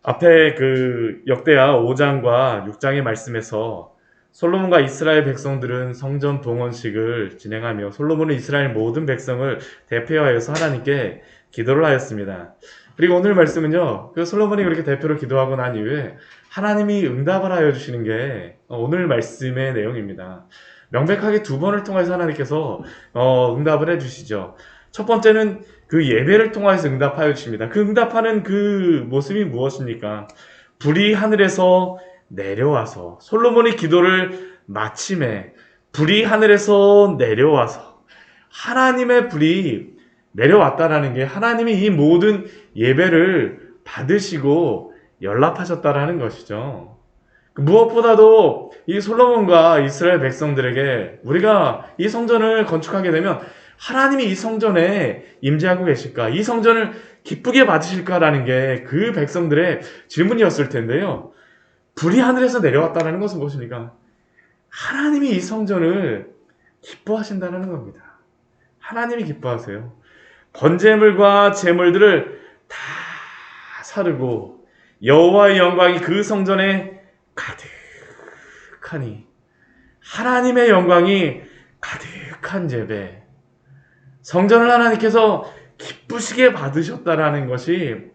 앞에 그 역대하 5장과 6장의 말씀에서 솔로몬과 이스라엘 백성들은 성전 동원식을 진행하며 솔로몬은 이스라엘 모든 백성을 대표하여서 하나님께 기도를 하였습니다. 그리고 오늘 말씀은요, 그 솔로몬이 그렇게 대표로 기도하고 난 이후에 하나님이 응답을 하여 주시는 게 오늘 말씀의 내용입니다. 명백하게 두 번을 통해서 하나님께서 응답을 해 주시죠. 첫 번째는 그 예배를 통해서 응답하여 주십니다. 그 응답하는 그 모습이 무엇입니까? 불이 하늘에서 내려와서 솔로몬이 기도를 마침에 불이 하늘에서 내려와서 하나님의 불이 내려왔다라는 게 하나님이 이 모든 예배를 받으시고 연락하셨다라는 것이죠. 무엇보다도 이 솔로몬과 이스라엘 백성들에게 우리가 이 성전을 건축하게 되면 하나님이 이 성전에 임재하고 계실까? 이 성전을 기쁘게 받으실까라는 게 그 백성들의 질문이었을 텐데요. 불이 하늘에서 내려왔다는 것은 무엇입니까? 하나님이 이 성전을 기뻐하신다는 겁니다. 하나님이 기뻐하세요. 번제물과 제물들을 다 사르고 여호와의 영광이 그 성전에 가득하니 하나님의 영광이 가득한 예배, 성전을 하나님께서 기쁘시게 받으셨다라는 것이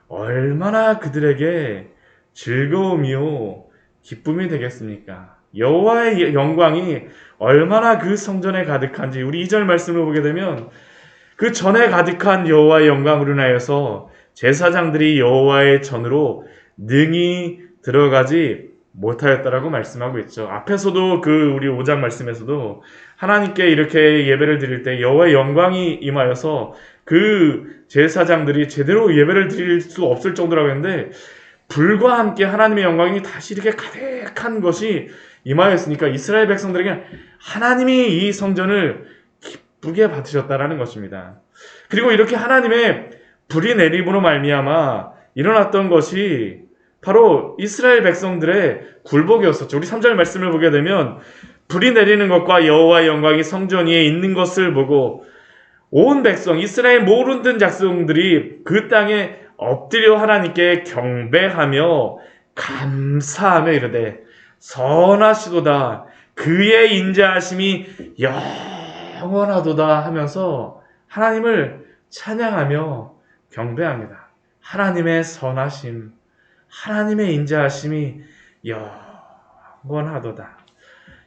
얼마나 그들에게 즐거움이요 기쁨이 되겠습니까? 여호와의 영광이 얼마나 그 성전에 가득한지 우리 2절 말씀을 보게 되면 그 전에 가득한 여호와의 영광으로 인하여서 제사장들이 여호와의 전으로 능히 들어가지 못하였다라고 말씀하고 있죠. 앞에서도 그 우리 5장 말씀에서도 하나님께 이렇게 예배를 드릴 때 여호와의 영광이 임하여서 그 제사장들이 제대로 예배를 드릴 수 없을 정도라고 했는데 불과 함께 하나님의 영광이 다시 이렇게 가득한 것이 임하였으니까 이스라엘 백성들에게 하나님이 이 성전을 기쁘게 받으셨다라는 것입니다. 그리고 이렇게 하나님의 불이 내림으로 말미암아 일어났던 것이 바로 이스라엘 백성들의 굴복이었었죠. 우리 3절 말씀을 보게 되면 불이 내리는 것과 여호와의 영광이 성전 위에 있는 것을 보고 온 백성 이스라엘 모든 백성들이 그 땅에 엎드려 하나님께 경배하며 감사하며 이르되 선하시도다 그의 인자하심이 영원하도다 하면서 하나님을 찬양하며 경배합니다. 하나님의 선하심, 하나님의 인자하심이 영원하도다.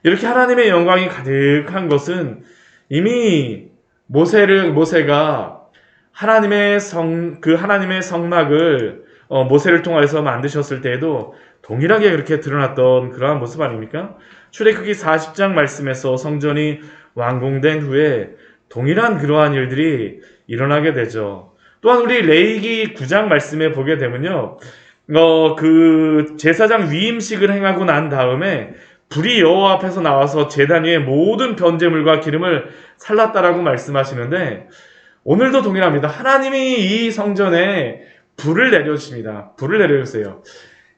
이렇게 하나님의 영광이 가득한 것은 이미 모세가 하나님의 하나님의 성막을 모세를 통해서 만드셨을 때에도 동일하게 그렇게 드러났던 그러한 모습 아닙니까? 출애굽기 40장 말씀에서 성전이 완공된 후에 동일한 그러한 일들이 일어나게 되죠. 또한 우리 레위기 9장 말씀에 보게 되면요. 그 제사장 위임식을 행하고 난 다음에 불이 여호와 앞에서 나와서 제단 위에 모든 번제물과 기름을 살랐다라고 말씀하시는데 오늘도 동일합니다. 하나님이 이 성전에 불을 내려주십니다. 불을 내려주세요.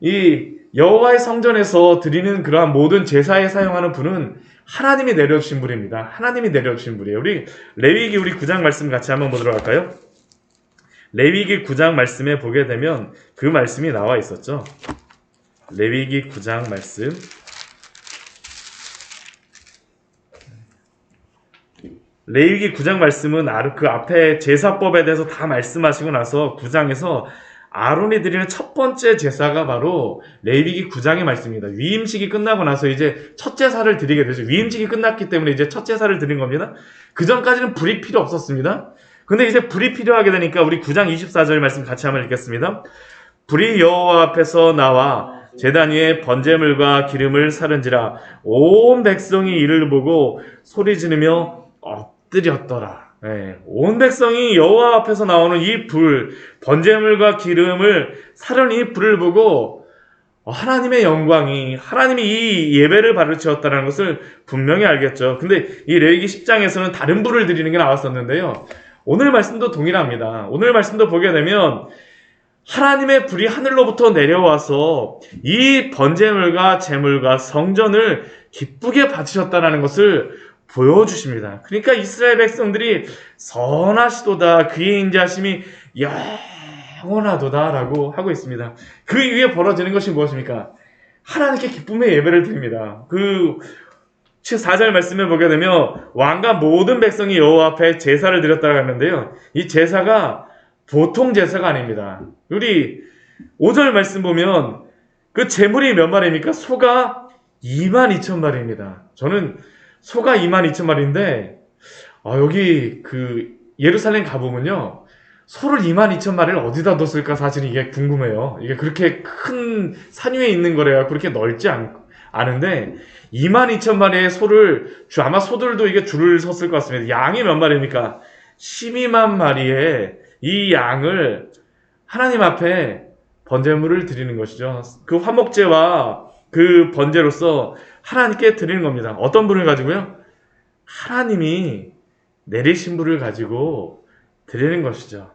이 여호와의 성전에서 드리는 그러한 모든 제사에 사용하는 불은 하나님이 내려주신 불입니다. 하나님이 내려주신 불이에요. 우리 레위기 우리 9장 말씀 같이 한번 보도록 할까요? 레위기 9장 말씀에 보게 되면 그 말씀이 나와 있었죠. 레위기 9장 말씀. 레위기 9장 말씀은 그 앞에 제사법에 대해서 다 말씀하시고 나서 9장에서 아론이 드리는 첫 번째 제사가 바로 레위기 9장의 말씀입니다. 위임식이 끝나고 나서 이제 첫 제사를 드리게 되죠. 위임식이 끝났기 때문에 이제 첫 제사를 드린 겁니다. 그 전까지는 불이 필요 없었습니다. 근데 이제 불이 필요하게 되니까 우리 9장 24절 말씀 같이 한번 읽겠습니다. 불이 여호와 앞에서 나와 제단 위에 번제물과 기름을 사른지라 온 백성이 이를 보고 소리 지르며 엎드렸더라. 네, 온 백성이 여호와 앞에서 나오는 이 불, 번제물과 기름을 사른 이 불을 보고 하나님의 영광이 하나님이 이 예배를 바르셨다는 것을 분명히 알겠죠. 근데 이 레위기 10장에서는 다른 불을 드리는 게 나왔었는데요. 오늘 말씀도 동일합니다. 오늘 말씀도 보게 되면 하나님의 불이 하늘로부터 내려와서 이 번제물과 제물과 성전을 기쁘게 받으셨다는 것을 보여주십니다. 그러니까 이스라엘 백성들이 선하시도다 그의 인자하심이 영원하도다라고 하고 있습니다. 그 위에 벌어지는 것이 무엇입니까? 하나님께 기쁨의 예배를 드립니다. 그 4절 말씀에 보게 되면 왕과 모든 백성이 여호와 앞에 제사를 드렸다고 하는데요. 이 제사가 보통 제사가 아닙니다. 우리 5절 말씀 보면 그 제물이 몇 마리입니까? 소가 22,000마리입니다. 저는 소가 22,000마리인데 여기 그 예루살렘 가보면요. 소를 22,000마리를 어디다 뒀을까 사실 이게 궁금해요. 이게 그렇게 큰 산 위에 있는 거래요. 그렇게 넓지 않은데 22,000마리의 소를 아마 소들도 이게 줄을 섰을 것 같습니다. 양이 몇 마리입니까? 12만 마리의 이 양을 하나님 앞에 번제물을 드리는 것이죠. 그 화목제와 그 번제로서 하나님께 드리는 겁니다. 어떤 분을 가지고요? 하나님이 내리신 불을 가지고 드리는 것이죠.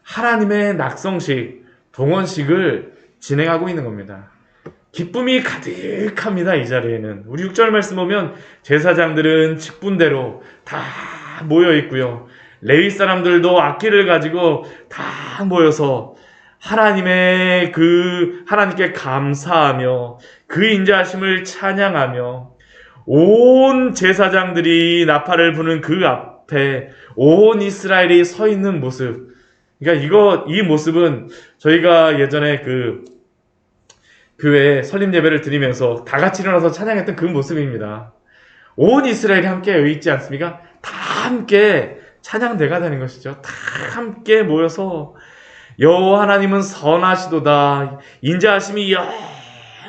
하나님의 낙성식, 동원식을 진행하고 있는 겁니다. 기쁨이 가득합니다. 이 자리에는. 우리 6절 말씀 보면 제사장들은 직분대로 다 모여 있고요. 레위 사람들도 악기를 가지고 다 모여서 하나님께 감사하며 그 인자하심을 찬양하며 온 제사장들이 나팔을 부는 그 앞에 온 이스라엘이 서 있는 모습. 그러니까 이 모습은 저희가 예전에 그 교회에 설립 예배를 드리면서 다 같이 일어나서 찬양했던 그 모습입니다. 온 이스라엘이 함께 여기 있지 않습니까? 다 함께 찬양대가 되는 것이죠. 다 함께 모여서 여호와 하나님은 선하시도다, 인자하심이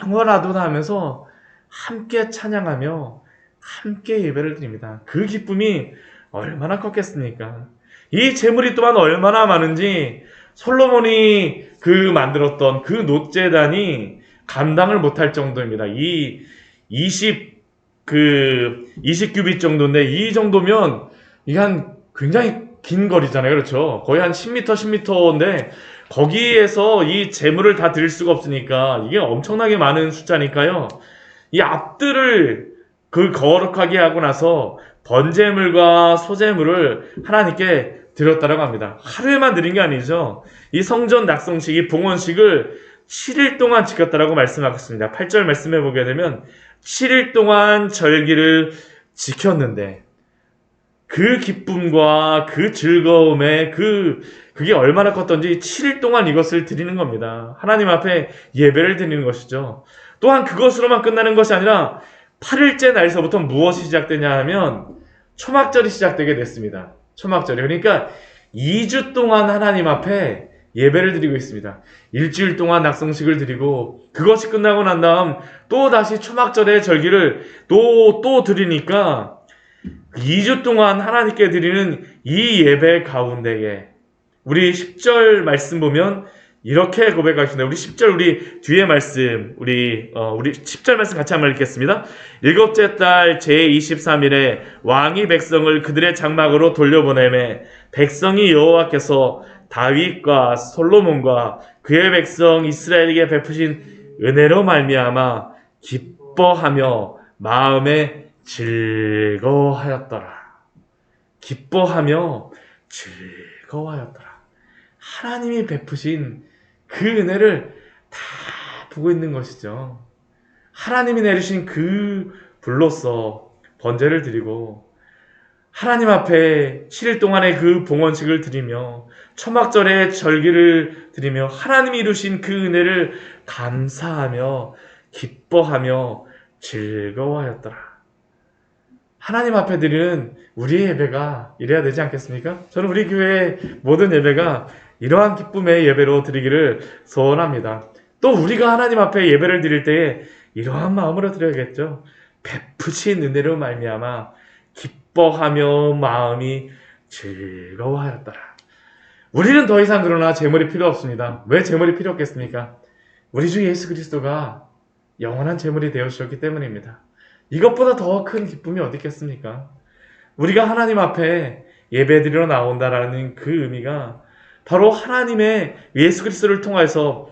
영원하도다 하면서 함께 찬양하며 함께 예배를 드립니다. 그 기쁨이 얼마나 컸겠습니까? 이 재물이 또한 얼마나 많은지 솔로몬이 만들었던 그 놋제단이 감당을 못할 정도입니다. 20규빗 정도인데 이 정도면 이게 한 굉장히 긴 거리잖아요. 그렇죠? 거의 한 10m, 10m인데 거기에서 이 재물을 다 드릴 수가 없으니까 이게 엄청나게 많은 숫자니까요. 이 앞들을 거룩하게 하고 나서 번제물과 소제물을 하나님께 드렸다라고 합니다. 하루에만 드린 게 아니죠. 이 성전 낙성식, 이 봉헌식을 7일 동안 지켰다라고 말씀하고 있습니다. 8절 말씀해 보게 되면 7일 동안 절기를 지켰는데 그 기쁨과 그 즐거움에 그게 얼마나 컸던지 7일 동안 이것을 드리는 겁니다. 하나님 앞에 예배를 드리는 것이죠. 또한 그것으로만 끝나는 것이 아니라 8일째 날서부터 무엇이 시작되냐 하면 초막절이 시작되게 됐습니다. 초막절이. 그러니까 2주 동안 하나님 앞에 예배를 드리고 있습니다. 일주일 동안 낙성식을 드리고 그것이 끝나고 난 다음 또 다시 초막절의 절기를 또 드리니까 2주 동안 하나님께 드리는 이 예배 가운데에 우리 10절 말씀 보면 이렇게 고백하십니다. 우리 10절 우리 뒤에 말씀 우리 10절 말씀 같이 한번 읽겠습니다. 일곱째 달 제23일에 왕이 백성을 그들의 장막으로 돌려보내매 백성이 여호와께서 다윗과 솔로몬과 그의 백성 이스라엘에게 베푸신 은혜로 말미암아 기뻐하며 마음에 즐거워하였더라. 기뻐하며 즐거워하였더라. 하나님이 베푸신 그 은혜를 다 보고 있는 것이죠. 하나님이 내리신 그 불로서 번제를 드리고 하나님 앞에 7일 동안의 그 봉헌식을 드리며 초막절의 절기를 드리며 하나님이 이루신 그 은혜를 감사하며 기뻐하며 즐거워하였더라. 하나님 앞에 드리는 우리의 예배가 이래야 되지 않겠습니까? 저는 우리 교회의 모든 예배가 이러한 기쁨의 예배로 드리기를 소원합니다. 또 우리가 하나님 앞에 예배를 드릴 때에 이러한 마음으로 드려야겠죠. 베푸신 은혜로 말미암아 기뻐하며 마음이 즐거워하였더라. 우리는 더 이상 그러나 재물이 필요 없습니다. 왜 재물이 필요 없겠습니까? 우리 주 예수 그리스도가 영원한 재물이 되어주셨기 때문입니다. 이것보다 더 큰 기쁨이 어디 있겠습니까? 우리가 하나님 앞에 예배드리러 나온다라는 그 의미가 바로 하나님의 예수 그리스도를 통해서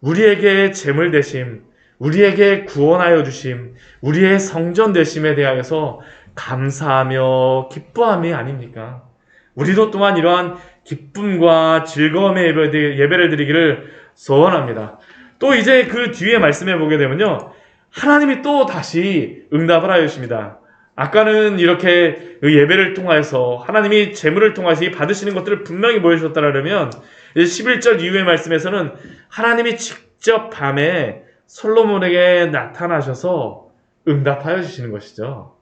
우리에게 재물 되심, 우리에게 구원하여 주심, 우리의 성전 되심에 대하여서 감사하며 기뻐함이 아닙니까? 우리도 또한 이러한 기쁨과 즐거움의 예배를 드리기를 소원합니다. 또 이제 그 뒤에 말씀해 보게 되면요, 하나님이 또 다시 응답을 하여 주십니다. 아까는 이렇게 예배를 통해서 하나님이 재물을 통해서 받으시는 것들을 분명히 보여주셨다라면, 11절 이후의 말씀에서는 하나님이 직접 밤에 솔로몬에게 나타나셔서 응답하여 주시는 것이죠.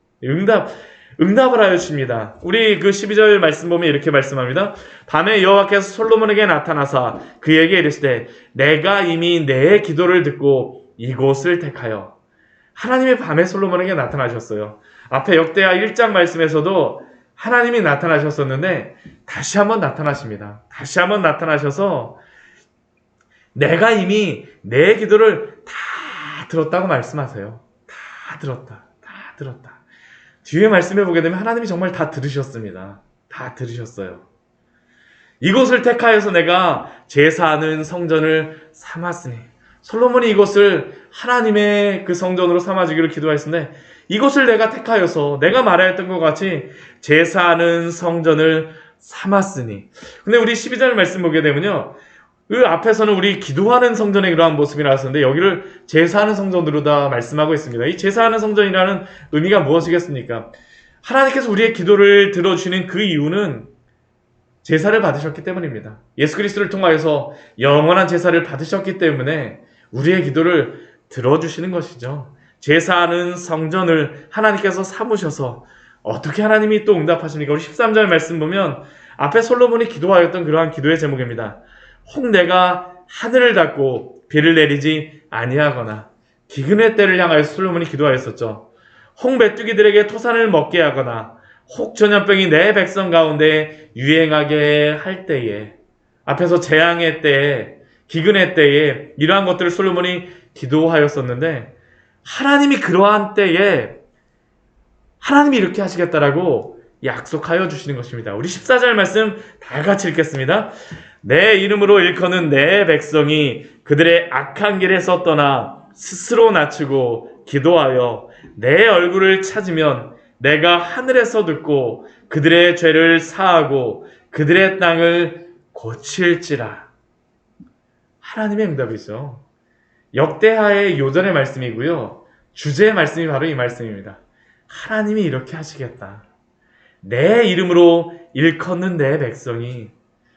응답을 하여 주십니다. 우리 그 12절 말씀 보면 이렇게 말씀합니다. 밤에 여호와께서 솔로몬에게 나타나사 그에게 이르시되 내가 이미 내 기도를 듣고 이곳을 택하여. 하나님이 밤에 솔로몬에게 나타나셨어요. 앞에 역대하 1장 말씀에서도 하나님이 나타나셨었는데 다시 한번 나타나십니다. 다시 한번 나타나셔서 내가 이미 내 기도를 다 들었다고 말씀하세요. 다 들었다. 뒤에 말씀해 보게 되면 하나님이 정말 다 들으셨습니다. 다 들으셨어요. 이곳을 택하여서 내가 제사하는 성전을 삼았으니, 솔로몬이 이곳을 하나님의 그 성전으로 삼아주기를 기도하였는데, 이곳을 내가 택하여서 내가 말하였던 것 같이 제사하는 성전을 삼았으니. 근데 우리 12절 말씀 보게 되면요, 그 앞에서는 우리 기도하는 성전의 그러한 모습이 나왔었는데 여기를 제사하는 성전으로 다 말씀하고 있습니다. 이 제사하는 성전이라는 의미가 무엇이겠습니까? 하나님께서 우리의 기도를 들어주시는 그 이유는 제사를 받으셨기 때문입니다. 예수 그리스도를 통하여서 영원한 제사를 받으셨기 때문에 우리의 기도를 들어주시는 것이죠. 제사하는 성전을 하나님께서 삼으셔서 어떻게 하나님이 또 응답하십니까? 우리 13절 말씀 보면 앞에 솔로몬이 기도하였던 그러한 기도의 제목입니다. 혹 내가 하늘을 닫고 비를 내리지 아니하거나. 기근의 때를 향하여 솔로몬이 기도하였었죠. 혹 메뚜기들에게 토산을 먹게 하거나 혹 전염병이 내 백성 가운데 유행하게 할 때에, 앞에서 재앙의 때에, 기근의 때에 이러한 것들을 솔로몬이 기도하였었는데, 하나님이 그러한 때에 하나님이 이렇게 하시겠다라고 약속하여 주시는 것입니다. 우리 14절 말씀 다 같이 읽겠습니다. 내 이름으로 일컫는 내 백성이 그들의 악한 길에서 떠나 스스로 낮추고 기도하여 내 얼굴을 찾으면 내가 하늘에서 듣고 그들의 죄를 사하고 그들의 땅을 고칠지라. 하나님의 응답이죠. 역대하의 요전의 말씀이고요. 주제의 말씀이 바로 이 말씀입니다. 하나님이 이렇게 하시겠다. 내 이름으로 일컫는 내 백성이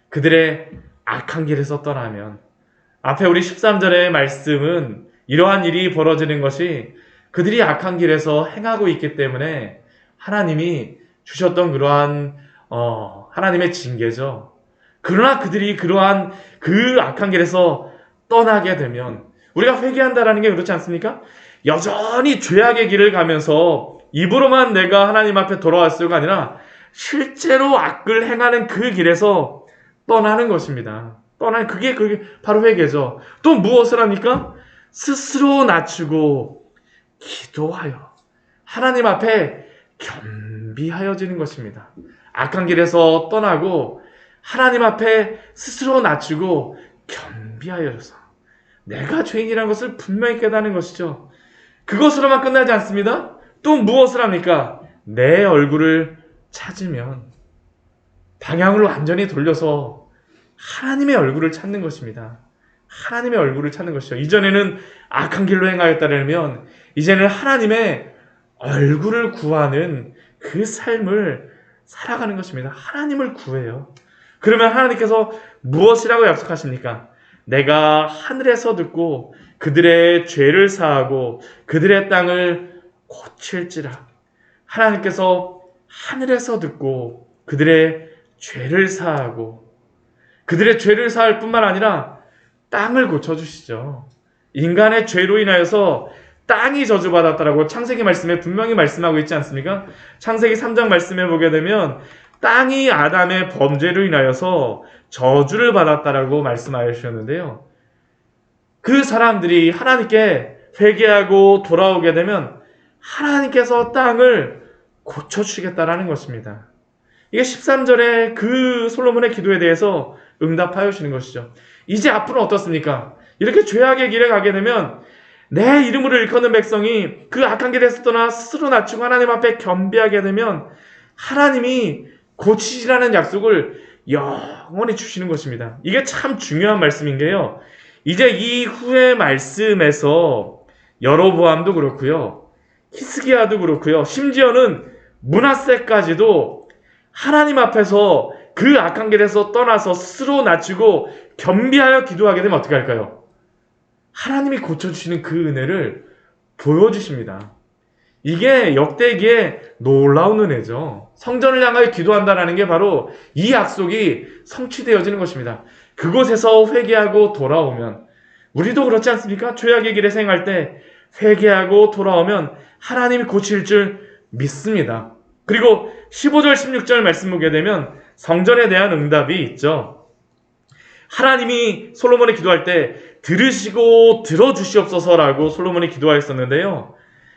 그들의 악한 길에서 떠나면, 앞에 우리 13절의 말씀은 이러한 일이 벌어지는 것이 그들이 악한 길에서 행하고 있기 때문에 하나님이 주셨던 그러한 하나님의 징계죠. 그러나 그들이 그러한 그 악한 길에서 떠나게 되면, 우리가 회개한다라는 게 그렇지 않습니까? 여전히 죄악의 길을 가면서 입으로만 내가 하나님 앞에 돌아왔을가 아니라 실제로 악을 행하는 그 길에서 떠나는 것입니다. 그게 바로 회개죠. 또 무엇을 합니까? 스스로 낮추고 기도하여 하나님 앞에 겸비하여지는 것입니다. 악한 길에서 떠나고 하나님 앞에 스스로 낮추고 겸비하여서 내가 죄인이라는 것을 분명히 깨닫는 것이죠. 그것으로만 끝나지 않습니다. 또 무엇을 합니까? 내 얼굴을 찾으면 방향을 완전히 돌려서 하나님의 얼굴을 찾는 것입니다. 하나님의 얼굴을 찾는 것이죠. 이전에는 악한 길로 행하였다면 이제는 하나님의 얼굴을 구하는 그 삶을 살아가는 것입니다. 하나님을 구해요. 그러면 하나님께서 무엇이라고 약속하십니까? 내가 하늘에서 듣고 그들의 죄를 사하고 그들의 땅을 고칠지라. 하나님께서 하늘에서 듣고 그들의 죄를 사하고 그들의 죄를 사할 뿐만 아니라 땅을 고쳐주시죠. 인간의 죄로 인하여서 땅이 저주받았다라고 창세기 말씀에 분명히 말씀하고 있지 않습니까? 창세기 3장 말씀에 보게 되면 땅이 아담의 범죄로 인하여서 저주를 받았다라고 말씀하여 주셨는데요. 그 사람들이 하나님께 회개하고 돌아오게 되면 하나님께서 땅을 고쳐주시겠다라는 것입니다. 이게 13절에 그 솔로몬의 기도에 대해서 응답하여 주시는 것이죠. 이제 앞으로 어떻습니까? 이렇게 죄악의 길에 가게 되면 내 이름으로 일컫는 백성이 그 악한 길에서 떠나 스스로 낮추고 하나님 앞에 겸비하게 되면 하나님이 고치시라는 약속을 영원히 주시는 것입니다. 이게 참 중요한 말씀인 게요. 이제 이 후의 말씀에서 여로보암도 그렇고요. 히스기야도 그렇고요. 심지어는 므낫세까지도 하나님 앞에서 그 악한 길에서 떠나서 스스로 낮추고 겸비하여 기도하게 되면 어떻게 할까요? 하나님이 고쳐주시는 그 은혜를 보여주십니다. 이게 역대기에 놀라운 은혜죠. 성전을 향하여 기도한다는 게 바로 이 약속이 성취되어지는 것입니다. 그곳에서 회개하고 돌아오면, 우리도 그렇지 않습니까? 죄악의 길에 행할 때 회개하고 돌아오면 하나님이 고칠 줄 믿습니다. 그리고 15절 16절 말씀 보게 되면 성전에 대한 응답이 있죠. 하나님이 솔로몬이 기도할 때 들으시고 들어주시옵소서라고 솔로몬이 기도하였었는데요.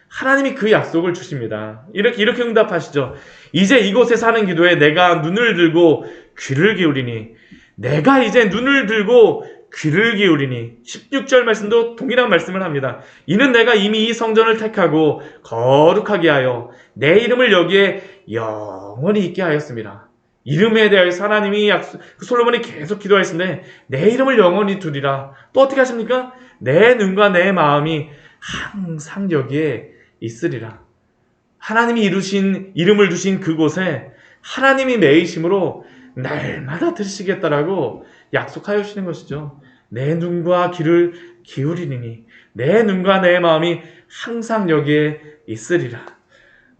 하나님이 그 약속을 주십니다. 이렇게 응답하시죠. 이제 이곳에서 하는 기도에 내가 눈을 들고 귀를 기울이니, 내가 이제 눈을 들고 귀를 기울이니, 16절 말씀도 동일한 말씀을 합니다. 이는 내가 이미 이 성전을 택하고 거룩하게 하여 내 이름을 여기에 영원히 있게 하였습니다. 이름에 대하여서 하나님이 솔로몬이 계속 기도하였는데 내 이름을 영원히 두리라. 또 어떻게 하십니까? 내 눈과 내 마음이 항상 여기에 있으리라. 하나님이 이름을 두신 그곳에 하나님이 매이심으로 날마다 들으시겠다라고 약속하여 주시는 것이죠. 내 눈과 귀를 기울이니 내 눈과 내 마음이 항상 여기에 있으리라.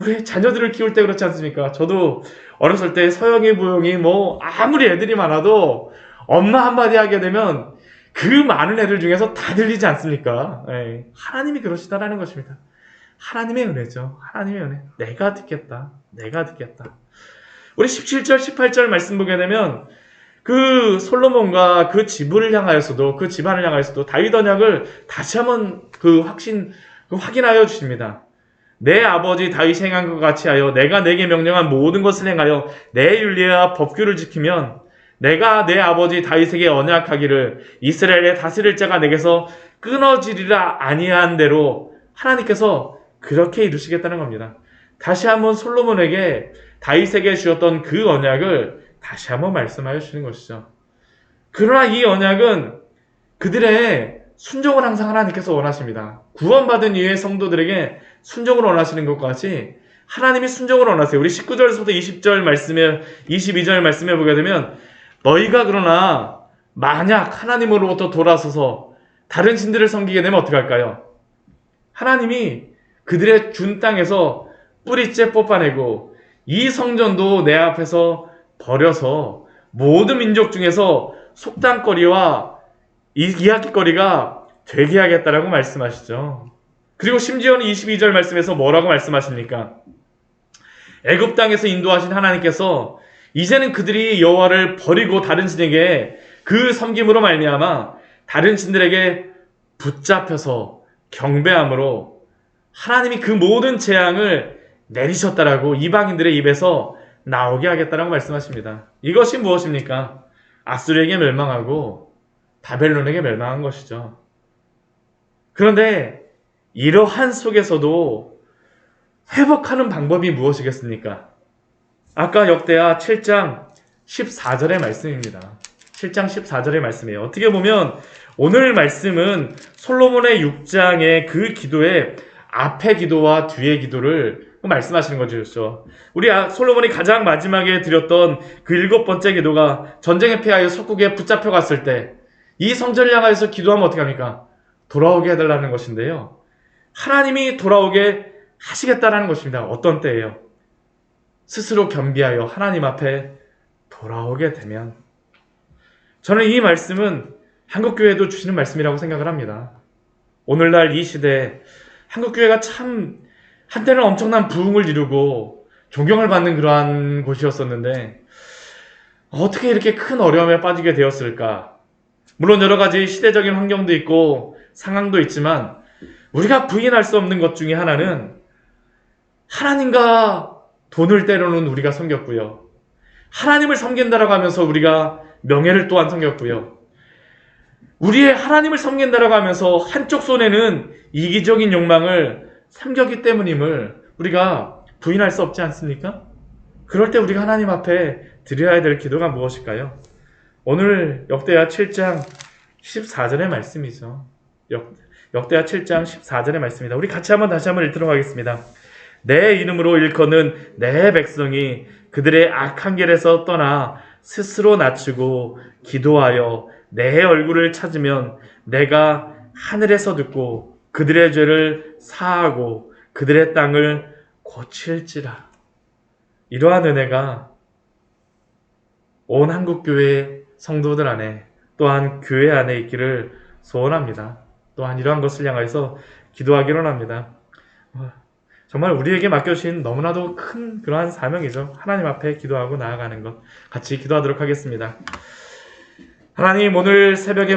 우리 자녀들을 키울 때 그렇지 않습니까? 저도 어렸을 때 서영이, 보영이 아무리 애들이 많아도 엄마 한마디 하게 되면 그 많은 애들 중에서 다 들리지 않습니까? 하나님이 그러시다라는 것입니다. 하나님의 은혜죠. 하나님의 은혜. 내가 듣겠다. 우리 17절, 18절 말씀 보게 되면 그 솔로몬과 그 집안을 향하여서도 다윗 언약을 다시 한번 확인하여 주십니다. 내 아버지 다윗이 행한 것 같이 하여 내가 내게 명령한 모든 것을 행하여 내 윤리와 법규를 지키면 내가 내 아버지 다윗에게 언약하기를 이스라엘의 다스릴 자가 내게서 끊어지리라 아니한 대로 하나님께서 그렇게 이루시겠다는 겁니다. 다시 한번 솔로몬에게 다윗에게 주었던 그 언약을 다시 한번 말씀하여 주시는 것이죠. 그러나 이 언약은 그들의 순종을 항상 하나님께서 원하십니다. 구원받은 이후의 성도들에게 순종을 원하시는 것과 같이 하나님이 순종을 원하세요. 우리 19절에서부터 22절 말씀에 보게 되면 너희가 그러나 만약 하나님으로부터 돌아서서 다른 신들을 섬기게 되면 어떻게 할까요? 하나님이 그들의 준 땅에서 뿌리째 뽑아내고 이 성전도 내 앞에서 버려서 모든 민족 중에서 속담거리와 이야기거리가 되게 하겠다라고 말씀하시죠. 그리고 심지어는 22절 말씀에서 뭐라고 말씀하십니까? 애굽 땅에서 인도하신 하나님께서 이제는 그들이 여호와를 버리고 다른 신에게 그 섬김으로 말미암아 다른 신들에게 붙잡혀서 경배함으로 하나님이 그 모든 재앙을 내리셨다라고 이방인들의 입에서 나오게 하겠다라고 말씀하십니다. 이것이 무엇입니까? 아수르에게 멸망하고 바벨론에게 멸망한 것이죠. 그런데 이러한 속에서도 회복하는 방법이 무엇이겠습니까? 아까 역대하 7장 14절의 말씀입니다. 7장 14절의 말씀이에요. 어떻게 보면 오늘 말씀은 솔로몬의 6장의 그 기도의 앞의 기도와 뒤의 기도를 말씀하시는 거죠. 우리 솔로몬이 가장 마지막에 드렸던 그 7번째 기도가 전쟁에 패하여 석국에 붙잡혀 갔을 때 이 성전을 향하여서 기도하면 어떻게 합니까? 돌아오게 해달라는 것인데요. 하나님이 돌아오게 하시겠다라는 것입니다. 어떤 때예요? 스스로 겸비하여 하나님 앞에 돌아오게 되면. 저는 이 말씀은 한국교회도 주시는 말씀이라고 생각을 합니다. 오늘날 이 시대에 한국교회가 참 한때는 엄청난 부흥을 이루고 존경을 받는 그러한 곳이었었는데 어떻게 이렇게 큰 어려움에 빠지게 되었을까? 물론 여러 가지 시대적인 환경도 있고 상황도 있지만 우리가 부인할 수 없는 것 중에 하나는 하나님과 돈을 때로는 우리가 섬겼고요. 하나님을 섬긴다라고 하면서 우리가 명예를 또한 섬겼고요. 우리의 하나님을 섬긴다라고 하면서 한쪽 손에는 이기적인 욕망을 섬겼기 때문임을 우리가 부인할 수 없지 않습니까? 그럴 때 우리가 하나님 앞에 드려야 될 기도가 무엇일까요? 오늘 역대하 7장 14절의 말씀이죠. 역대하 7장 14절의 말씀입니다. 우리 같이 다시 한번 읽도록 하겠습니다. 내 이름으로 일컫는 내 백성이 그들의 악한 길에서 떠나 스스로 낮추고 기도하여 내 얼굴을 찾으면 내가 하늘에서 듣고 그들의 죄를 사하고 그들의 땅을 고칠지라. 이러한 은혜가 온 한국교회 성도들 안에 또한 교회 안에 있기를 소원합니다. 또한 이러한 것을 향해서 기도하기로 합니다. 정말 우리에게 맡겨주신 너무나도 큰 그러한 사명이죠. 하나님 앞에 기도하고 나아가는 것. 같이 기도하도록 하겠습니다. 하나님, 오늘 새벽에